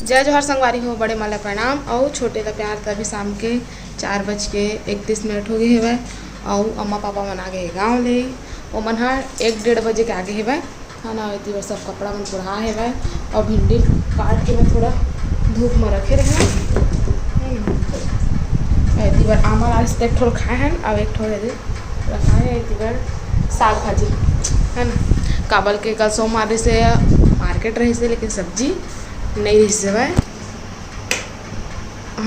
जय जोहर संगवारी हो, बड़े माला प्रणाम और छोटे ला प्यार। तभी शाम के 4:31 हो गए हेवै और अम्मा पापा मन आ गए गाँव ले। वो मन 1-1:30 बजे के आगे हेवै है ना। इतनी बार सब कपड़ा मन पुरहा हेवै और भिंडी काट के मैं थोड़ा धूप में रखे रहे। इतनी बार आमर आज एक ठोर खाए हैं और एक ठोर रखा है। इतनी बार साग भाजी है ना। काबल के कल सोमवार से मार्केट रही से लेकिन सब्जी नहीं रही से है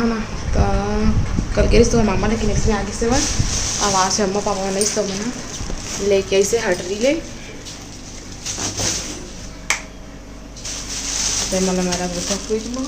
ना। तो कल के तो मामा लेकिन इसमें आगे से अब आज से अम्मा पापा नहीं तो मना लेके ऐसे हट रही ले मतलब मेरा फ्रिज में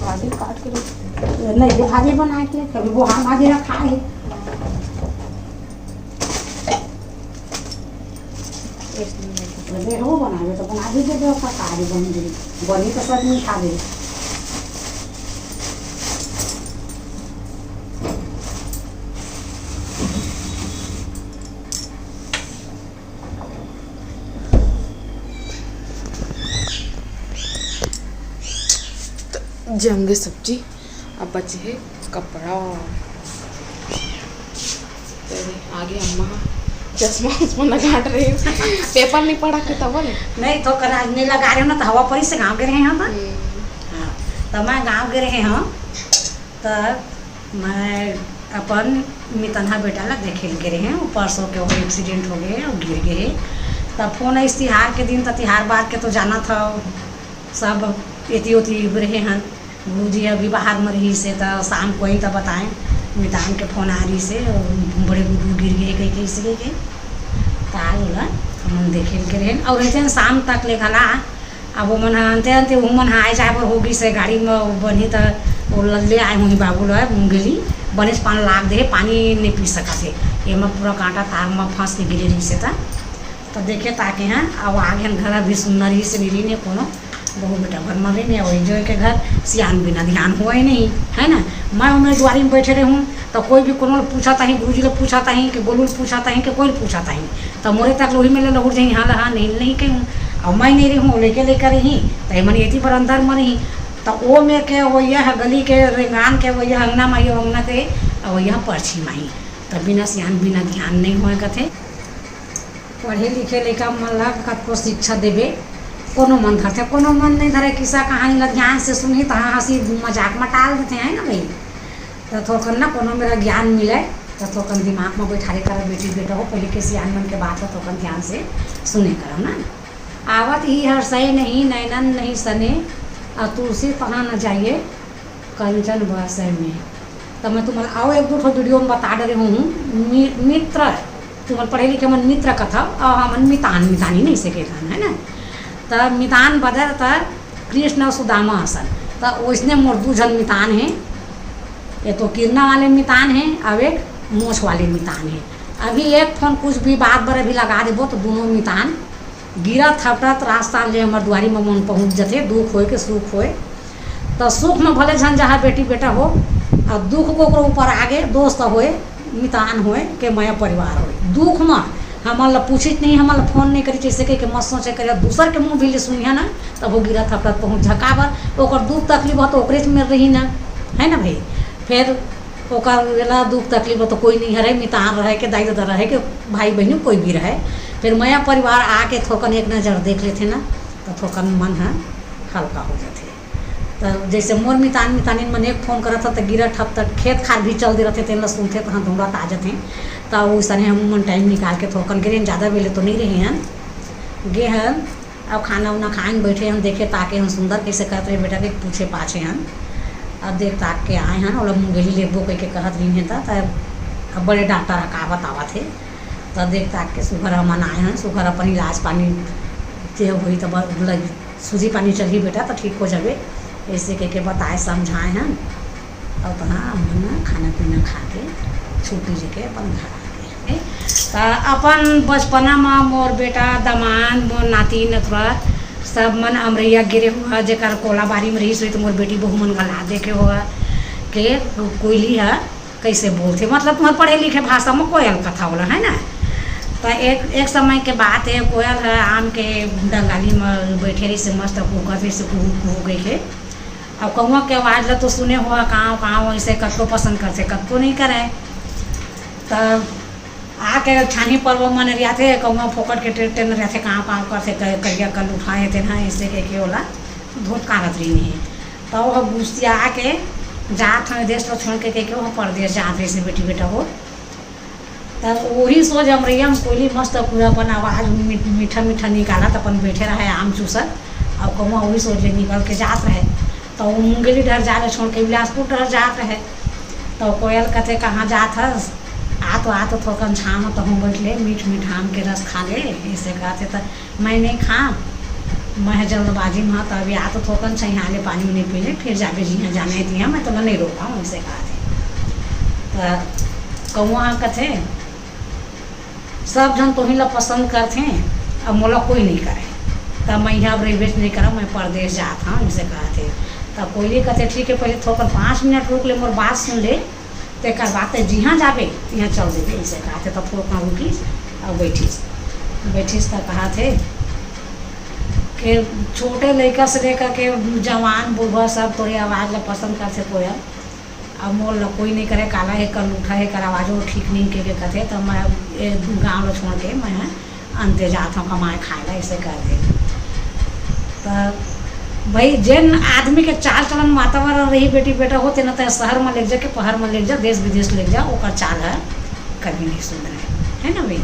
भाजी काट के नहीं वो भाजी बना के कभी वो हम भाजी रखा है वो बनावे तो बना दीजिए जो कारी बनी तो सब नहीं खा दे। जम गई सब्जी। अब बचे है कपड़ा। आगे अम्मा चश्मा उस्मा लगा रहे पेपर नहीं पड़ा के तब नहीं तो कर आज नहीं लगा रहे हो ना तो हवा पड़ी से गाँव गए रहे हैं हाँ तो मैं गाँव गए रहे हैं तो मैं अपन मितन्हा बेटा लग देखे गए रहे हैं। परसों के वो एक्सीडेंट हो गए और गिर गए। तब फोन इस तिहार के दिन तो तिहार बाद के तो जाना था सब एती ओती रहे हैं। गुरु जी अभी बाहर में रही से तो शाम को ही तो बताएं मितान के फोन आ रही से बड़े गुरु गिर गए कहीं कैसे गए ताल बोला हम देखे के रहे और रहते शाम तक ले गला। अब वो मन अंते अंते वो मन आए जाए पर होगी से गाड़ी में बनी तो वो ले आए वहीं बाबू लो गेली बने से पानी लाग दे पानी नहीं पी सका थे ये में पूरा कांटा तार में फंस के गिरे रही से तो देखे ताकि हैं अब आगे घर अभी सुनना रही से मिली नहीं कोनो बहु बेटा घर में नहीं वही जो के घर सियान बिना ध्यान हुआ ही नहीं है ना। मैं उम्मीदवारी में बैठे रही हूँ तो कोई भी कोनो पूछा था गुरु जी ने पूछा था कि बोलू पूछा था कि कोई पूछा था तो मोरे तक लोही में ले लहुर जाए हाँ हाँ नहीं कहीं और मैं नहीं रही हूँ लेकर रही तो मन ये पर अंदर में रही तो वो में के वो यह गली के रेंगान के वो यह अंगना माही अंगना के और यह पर्ची माही तो बिना सियान बिना ध्यान नहीं हुए कथे। पढ़े लिखे लेकर मन लग को शिक्षा देवे कोनो मन धरते कोनो मन नहीं धरे किस्सा कहानी ला ध्यान से सुनी तो हंसी मजाक में टाल देते हैं ना भाई। तो थोकन ना कोनो मेरा ज्ञान मिले तो थोकन दिमाग में बैठा कर बेटी बेटा हो पहले के सियान मन के बात हो थोकन ध्यान से सुने करो ना। आवत ही हर सही नहीं नैनन नहीं सने और तुलसी कहाँ न जाइए कंचन बसय में। तो मैं तुम्हारा आओ एक दो वीडियो में बता दे रही हूँ मित्र तुम्हारे पढ़े लिखे मन मित्र कथा और हमन मितानी नहीं से कहता है ना। तो मितान बदर तो कृष्ण सुदामा हसन तो उसने मोर दूजन मितान है। ये तो किरना वाले मितान है अब एक मोछ वाले मितान है। अभी एक फोन कुछ भी बात बर अभी लगा देबो तो दोनों मितान गिरा थपड़त रास्ता ले हमार दुआरी में मन पहुँच जाते दुख होए के सुख होए। तो सुख में भले झन जहाँ बेटी बेटा हो और दुख को ऊपर आगे दोस्त होए मितान होए के मया परिवार होए। दुख में हमारा पूछित नहीं हमारा फोन नहीं करी जैसे कि मत सोचे कर दूसर के मुँह भी ले सुनिया ना तब वो गिरा थपड़त पहुँच झकाबर दुख तकलीफ हो तो ओकरे में रही ना है ना भाई। फिर ओकर वेला दुख तकलीफ तो कोई नहीं रहे, मितान रहे के दाई दादा रहे के भाई बहन कोई भी रहे। फिर मैं परिवार आके थोकन एक नज़र देख लेते ना तो थोकन मन है हल्का हो जाते। तो जैसे मोर मितानी मन एक फोन करत था तो गिरा ठप तक खेत खार भी चल दे रहते थे, सुनते तो हाँ ढूंढत आ जाते। तो वैसा हम मन टाइम निकाल के थोकन गिरे, ज़्यादा वेले तो नहीं रहे हैं गे हैं। अब खाना उना खाएंगे बैठे हम देखे ताके हम सुंदर कैसे करते रहे बेटा के पूछे पाछे हैं। अब देख ताक के आए हैं और मुंगेली लेबो कह के कहत रही हैं। तब बड़े डॉक्टर का बतावा थे तो देख ताक के सुगर मन आए हैं। सुगर अपन इलाज पानी जे हुई तो सूजी पानी चली बेटा तो ठीक हो जाए ऐसे कह के बताए समझाए हैं। और तो हाँ हमने खाना पीना खा के छुट्टी जी के अपन घर आ गए। तो अपन बचपना में मोर बेटा दामाद मोर नाती नथुआ सब मन अमरैया गिरे हुआ जेकर कोला बारी में रही सोई तो मोर बेटी बहु मन गला देखे होगा के कोयली है कैसे बोलते, मतलब तुम्हारे पढ़े लिखे भाषा में कोयल कथा होला है ना। तो एक समय के बात है, कोयल है आम के डंगाली में बैठे रही से मस्त कुकत से कुहू गई के। अब कौआ के आवाज़ ला तो सुने हुआ कहाँ कहाँ ऐसे कत्तो पसंद करते कत्तो नहीं करे। तब आके छानी पर्व मन रहते कौआ फोकट के टेन रहते कहाँ करते करिया कल उठाए थे ना ऐसे के होला धूप कागत रही नहीं। तो वह गुस्सिया आके जात हैं देश तो छोड़ के वह परदेश जाते से बेटी बेटा हो। तब वही सोच अमरैया में कोयली मस्त पूरा अपन आवाज़ मीठा मीठा निकाला तो अपन बैठे रहे आम चूसत। अब कौआ वही सोच ले निकल के जात रहे तो वो मुंगेली डर जा रहे छोड़ के बिलासपुर डर जात रहे। तो कोयल कहते कहाँ जात है आ तो थोकन छाम तो हम बैठ ले मीठ मीठ आम के रस खा ले ऐसे कहते। तो मैं नहीं खा मैं जल्दबाजी में तो अभी आ तो थोकन यहाँ ले पानी नहीं पी ले फिर जाके जी हाँ जाने दिया मैं तो मैं नहीं रोका हूँ ऐसे कहते। तो कौआ कहते सब जन तो ही ला पसंद करते अब मोला कोई नहीं करे तब मैं यहाँ रेवेट नहीं करा मैं परदेश जाता हूँ ऐसे कहते। तब कोयली कहते ठीक है पहले थोकर 5 मिनट रुक ले मोर बात सुन ले ते कर बात जी हाँ जाबे यहाँ चल देवे ऐसे कहते। तब थोड़ा रुकीस और बैठीस तो कहा थे कि छोटे लड़का से लेकर के जवान बूढ़ा सब तोरे आवाज़ ला पसंद करते कोयल। अब मोर ला कोई नहीं करे काला है कर उठा है कर आवाज़ों ठीक नहीं के कहते। तो मैं गाँव ला छोड़ के मैं अंते जाता हूँ कमाए खाए ला ऐसे कर दे। तो भाई जिन आदमी के चाल चलन वातावरण रही बेटी बेटा होते ना तो शहर में ले जा के पहर में ले जा देश विदेश ले जा ओकर चाल है कभी नहीं सुन रहे है ना भाई।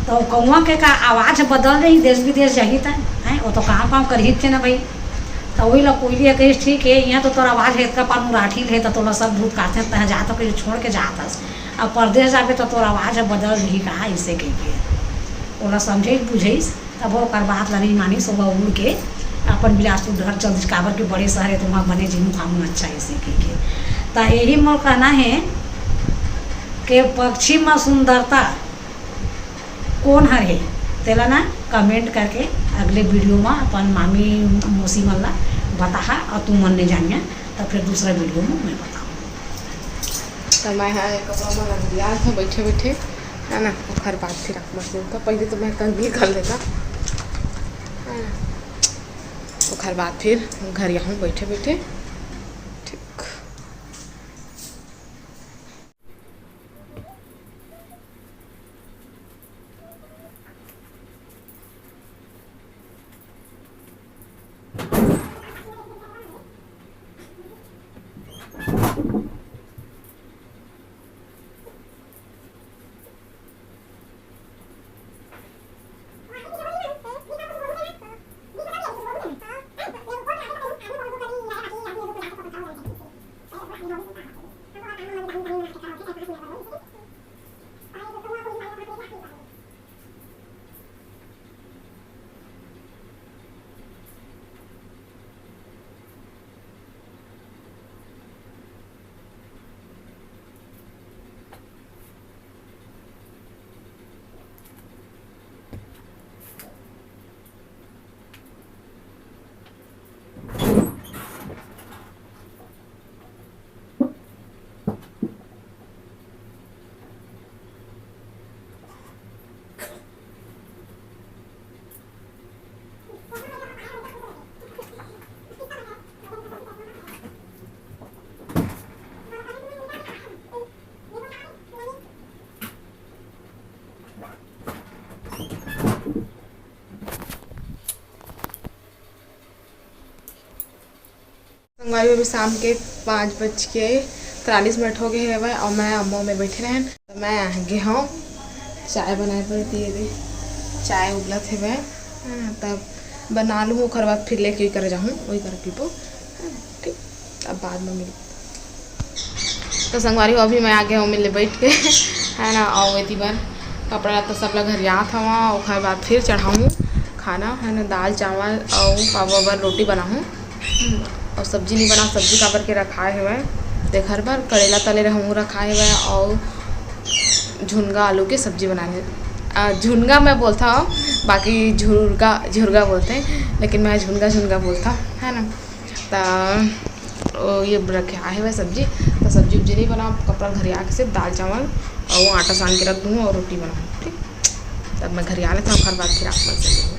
तो कौआ के का आवाज़ बदल रही देश विदेश जाही था है वो तो कहाँ कर ही थे ना भाई। तो वही लोग कोयली कही ठीक है यहाँ तो तोर आवाज़ है पर मुराठी है तो तोला सब दूध काटते तह जाता कहीं छोड़ के जाता अब परदेश जाबे तो तोर आवाज़ बदल रही कहा ऐसे कह के ओला समझे बुझेस। तब वो कर बात ला नहीं मानी सुबह उड़ के अपन बिलासपुर घर चल काबर के बड़े शहर है तो वहाँ बने जीनू फामू अच्छा ऐसे कह के। तो यही मोर कहना है कि पक्षी में सुंदरता कौन हर है तेला ना कमेंट करके अगले वीडियो में अपन मामी मौसी मल्ला बता और तुम मन नहीं जानिए तो फिर दूसरा वीडियो में मैं बताऊँ। तो मैं यहाँ कपड़ा में लग गया था बैठे बैठे है ना खर बात थी रख मशीन का पहले तो मैं कंघी कर लेता है ना तो खर बात फिर घर यहाँ बैठे बैठे ठीक। संगवारी अभी शाम के 5:43 हो गए है और मैं अम्मो में बैठे रहन। तो मैं आगे हूँ चाय बनाए पड़ती है, चाय उबलत है वह, तब बना लूँ ओकर बाद फिर लेके कर जाऊँ वही कर पीबो। ठीक, अब बाद में मिल। तो संगवारी अभी मैं आगे हूँ मिले बैठ के है ना। और वेती बन कपड़ा तो सब लोग घरियात हवा, ओकर बाद फिर चढ़ाऊँ खाना है ना, दाल चावल और पावा बर रोटी बनाऊँ और सब्जी नहीं बना, सब्जी काबर के रखाए हुए देखर बार करेला तले रहूँ रखाए हुए और झुनगा आलू की सब्जी बनाने। झुनगा मैं बोलता हूँ, बाकी झुरगा बोलते हैं, लेकिन मैं झुनगा बोलता है ना। तो ये रखे आए हुए सब्जी, तो सब्जी उब्जी नहीं बनाओ, कपड़ा घर आके सिर्फ दाल चावल और वो आटा सान के रख दूँ और रोटी बनाऊँ। ठीक, तब मैं घर आ लेता हूँ, हर बात फिर आप मन से